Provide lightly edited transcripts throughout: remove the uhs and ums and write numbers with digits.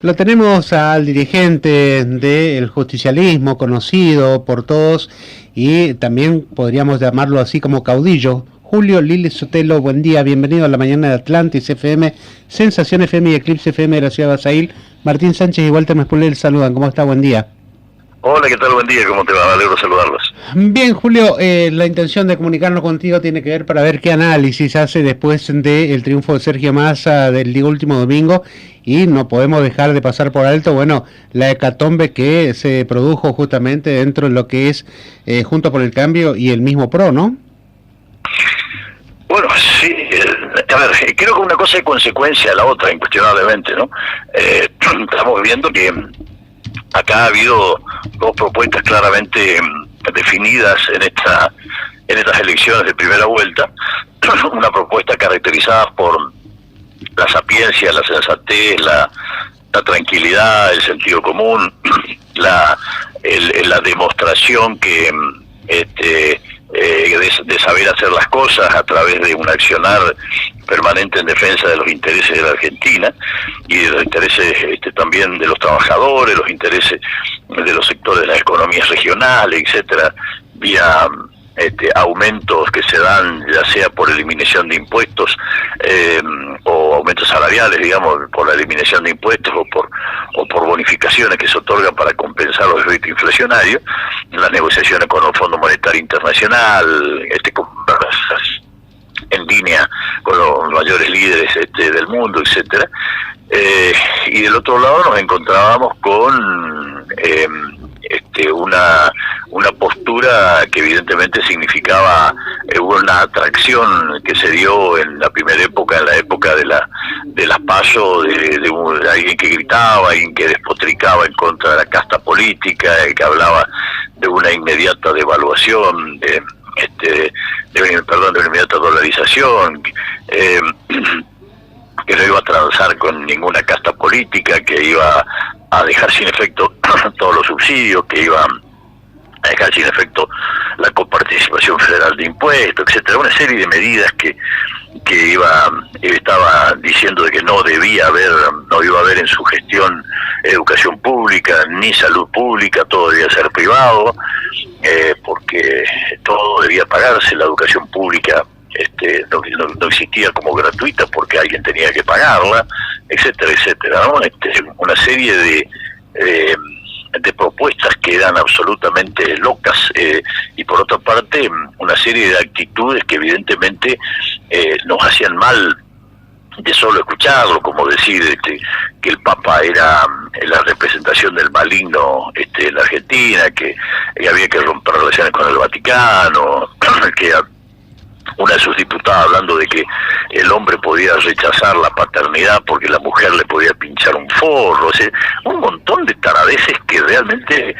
Lo tenemos al dirigente del justicialismo, conocido por todos, y también podríamos llamarlo así como caudillo. Julio Lili Sotelo, buen día, bienvenido a la mañana de Atlantis FM, Sensación FM y Eclipse FM de la ciudad de Basail. Martín Sánchez y Walter Mespuler saludan, ¿cómo está? Buen día. Hola, ¿qué tal? Buen día, ¿cómo te va? Me alegro de saludarlos. Bien, Julio, la intención de comunicarnos contigo tiene que ver para ver qué análisis hace después del triunfo de Sergio Massa del último domingo, y no podemos dejar de pasar por alto, bueno, la hecatombe que se produjo justamente dentro de lo que es Juntos por el Cambio y el mismo PRO, ¿no? Bueno, sí, a ver, creo que una cosa es consecuencia de la otra, incuestionablemente, ¿no? Estamos viendo que acá ha habido dos propuestas claramente definidas en estas elecciones de primera vuelta. Una propuesta caracterizada por la sapiencia, la sensatez, la tranquilidad, el sentido común, la demostración que de saber hacer las cosas a través de un accionar permanente en defensa de los intereses de la Argentina y de los intereses también de los trabajadores, los intereses de los sectores de las economías regionales, etcétera, vía aumentos que se dan ya sea por eliminación de impuestos o aumentos salariales, digamos, por la eliminación de impuestos o por bonificaciones que se otorgan para compensar los efectos inflacionarios, en las negociaciones con el Fondo Monetario Internacional, en línea con los mayores líderes del mundo, etcétera. Y del otro lado nos encontrábamos con una postura que evidentemente significaba una atracción que se dio en la primera época, en la época de las PASO, de alguien que gritaba, alguien que despotricaba en contra de la casta política, que hablaba de una inmediata devaluación, de una inmediata dolarización, que no iba a transar con ninguna casta política, que iba a dejar sin efecto todos los subsidios, que iba a dejar sin efecto la coparticipación federal de impuestos, etcétera, una serie de medidas que estaba diciendo de que no iba a haber en su gestión educación pública ni salud pública, todo debía ser privado, porque todo debía pagarse, la educación pública no existía como gratuita porque alguien tenía que pagarla, etcétera, etcétera, ¿no? Una serie de propuestas que eran absolutamente locas, y por otra parte una serie de actitudes que evidentemente nos hacían mal de solo escucharlo, como decir que el Papa era la representación del maligno en la Argentina, que había que romper relaciones con el Vaticano, que una de sus diputadas hablando de que el hombre podía rechazar la paternidad porque la mujer le podía pinchar un forro, o sea, un montón de taradeces que realmente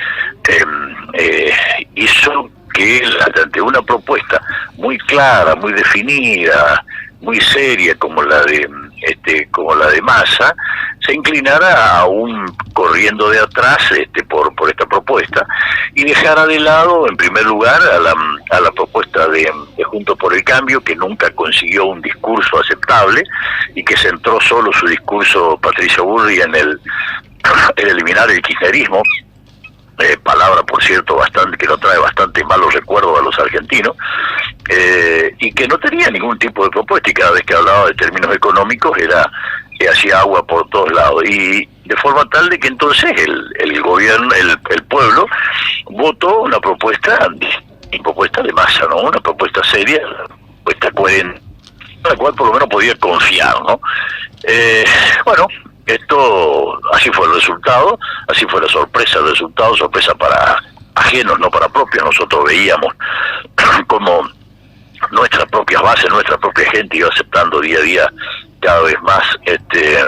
hizo que ante una propuesta muy clara, muy definida, muy seria como la de Massa, se inclinara aún corriendo de atrás por esta propuesta y dejara de lado en primer lugar a la propuesta de Juntos por el Cambio, que nunca consiguió un discurso aceptable y que centró solo su discurso Patricio Burri en el eliminar el kirchnerismo, palabra por cierto que nos trae bastante malos recuerdos a los argentinos, y que no tenía ningún tipo de propuesta, y cada vez que hablaba de términos económicos que hacía agua por todos lados, y de forma tal de que entonces el gobierno, el pueblo votó una propuesta de Massa, ¿no? Una propuesta seria, una propuesta coherente, a la cual por lo menos podía confiar, ¿no? Bueno, esto, así fue el resultado, así fue la sorpresa, el resultado, sorpresa para ajenos, no para propios. Nosotros veíamos como nuestras propias bases, nuestra propia gente iba aceptando día a día cada vez más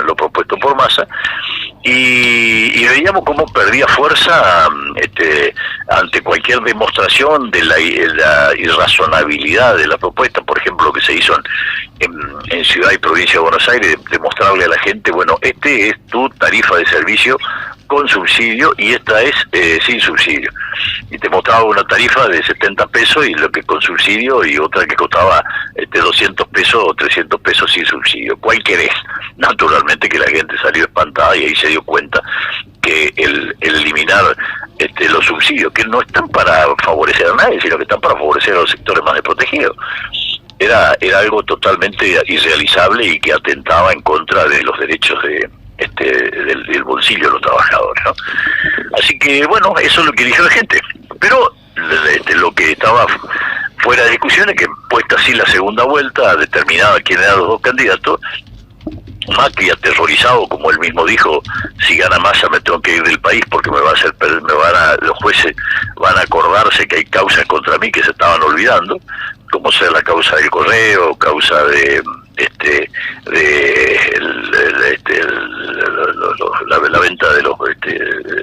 lo propuesto por Massa, y veíamos cómo perdía fuerza ante cualquier demostración de la irrazonabilidad de la propuesta. Por ejemplo, lo que se hizo en Ciudad y Provincia de Buenos Aires, demostrarle a la gente, bueno, es tu tarifa de servicio con subsidio y esta es sin subsidio. Y te mostraba una tarifa de 70 pesos y lo que con subsidio, y otra que costaba 200 pesos o 300 pesos sin subsidio. ¿Cuál querés? naturalmente que la gente salió espantada y ahí se dio cuenta que el eliminar los subsidios, que no están para favorecer a nadie, sino que están para favorecer a los sectores más desprotegidos, era algo totalmente irrealizable y que atentaba en contra de los derechos del bolsillo de los trabajadores, ¿no? Así que bueno, eso es lo que eligió la gente, pero lo que estaba fuera de discusión es que, puesta así la segunda vuelta, determinaba quién eran los dos candidatos. Macri, aterrorizado, como él mismo dijo, si gana Massa me tengo que ir del país porque los jueces van a acordarse que hay causas contra mí que se estaban olvidando, como sea la causa del correo, causa de la venta de los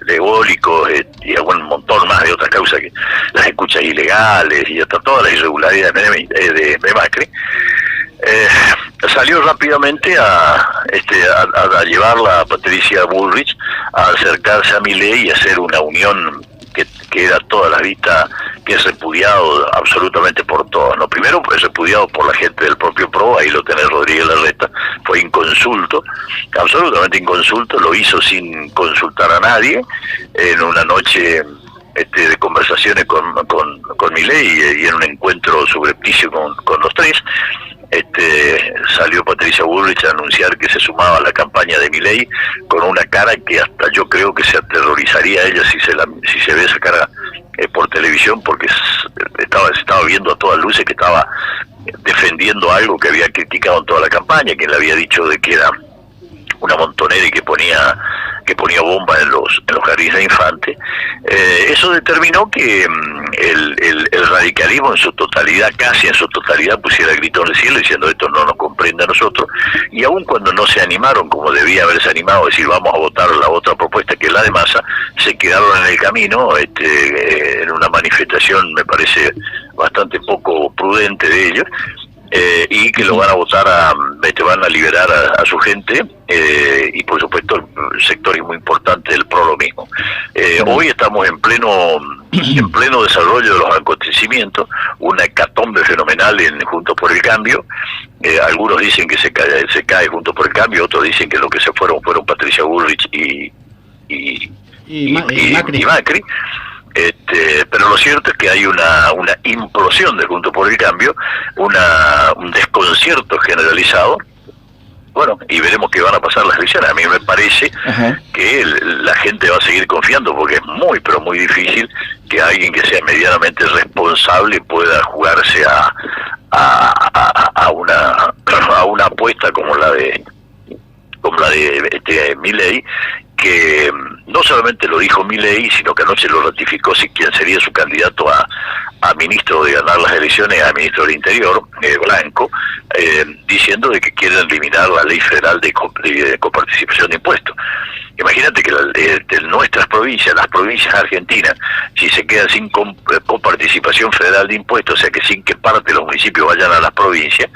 eólicos y algún montón más de otras causas, que las escuchas ilegales y hasta todas las irregularidades de Macri. Salió rápidamente a llevarla a Patricia Bullrich a acercarse a Milei y hacer una unión que era toda la vista, que es repudiado absolutamente por todos, ¿no? Primero, pues repudiado por la gente del propio PRO, ahí lo tenés Rodríguez Larreta, fue inconsulto, absolutamente inconsulto, lo hizo sin consultar a nadie, en una noche de conversaciones con Milei y en un encuentro subrepticio con los tres. Salió Patricia Bullrich a anunciar que se sumaba a la campaña de Milei con una cara que hasta yo creo que se aterrorizaría a ella si se ve esa cara por televisión, porque se estaba viendo a todas luces que estaba defendiendo algo que había criticado en toda la campaña, que le había dicho de que era una montonera y que ponía bombas en los jardines de infantes. Eso determinó que el radicalismo en su totalidad, casi en su totalidad, pusiera el grito en el cielo diciendo esto no nos comprende a nosotros, y aun cuando no se animaron como debía haberse animado, decir vamos a votar la otra propuesta que es la de Massa, se quedaron en el camino en una manifestación me parece bastante poco prudente de ellos, y que lo van a votar van a liberar a su gente, y por supuesto sectores muy importantes del PRO lo mismo. Hoy estamos en pleno desarrollo de los acontecimientos, una hecatombe fenomenal en Juntos por el Cambio. Algunos dicen que se cae Juntos por el Cambio, otros dicen que lo que se fueron Patricia Bullrich y Macri. Pero lo cierto es que hay una implosión de Juntos por el Cambio, un desconcierto generalizado. Bueno, y veremos qué van a pasar las elecciones. A mí me parece que la gente va a seguir confiando, porque es muy, pero muy difícil que alguien que sea medianamente responsable pueda jugarse a una apuesta como la de Milei, que no solamente lo dijo Milei, sino que anoche lo ratificó quien sería su candidato a ministro de ganar las elecciones, a ministro del Interior, Blanco, diciendo de que quieren eliminar la ley federal de coparticipación de impuestos. Imagínate que nuestras provincias, las provincias argentinas, si se quedan sin coparticipación federal de impuestos, o sea que sin que parte de los municipios vayan a las provincias,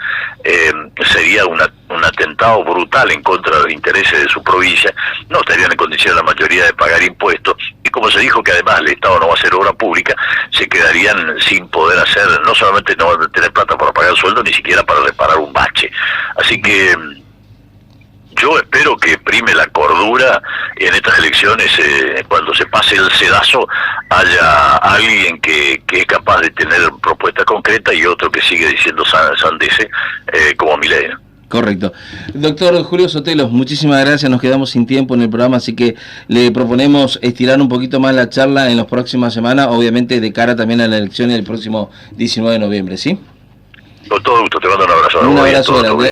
sería un atentado brutal en contra de los intereses de su provincia, no estarían en condición la mayoría de pagar impuestos, y como se dijo que además el Estado no va a hacer obra pública, se quedarían sin poder hacer, no solamente no van a tener plata para pagar sueldo, ni siquiera para reparar un bache. Así que yo espero que prime la cordura en estas elecciones, cuando se pase el sedazo haya alguien que es capaz de tener propuesta concreta y otro que sigue diciendo sandeces como Milei. Correcto. Doctor Julio Sotelo, muchísimas gracias, nos quedamos sin tiempo en el programa, así que le proponemos estirar un poquito más la charla en las próximas semanas, obviamente de cara también a la elección del próximo 19 de noviembre, ¿sí? Con todo gusto, te mando un abrazo. Un abrazo grande.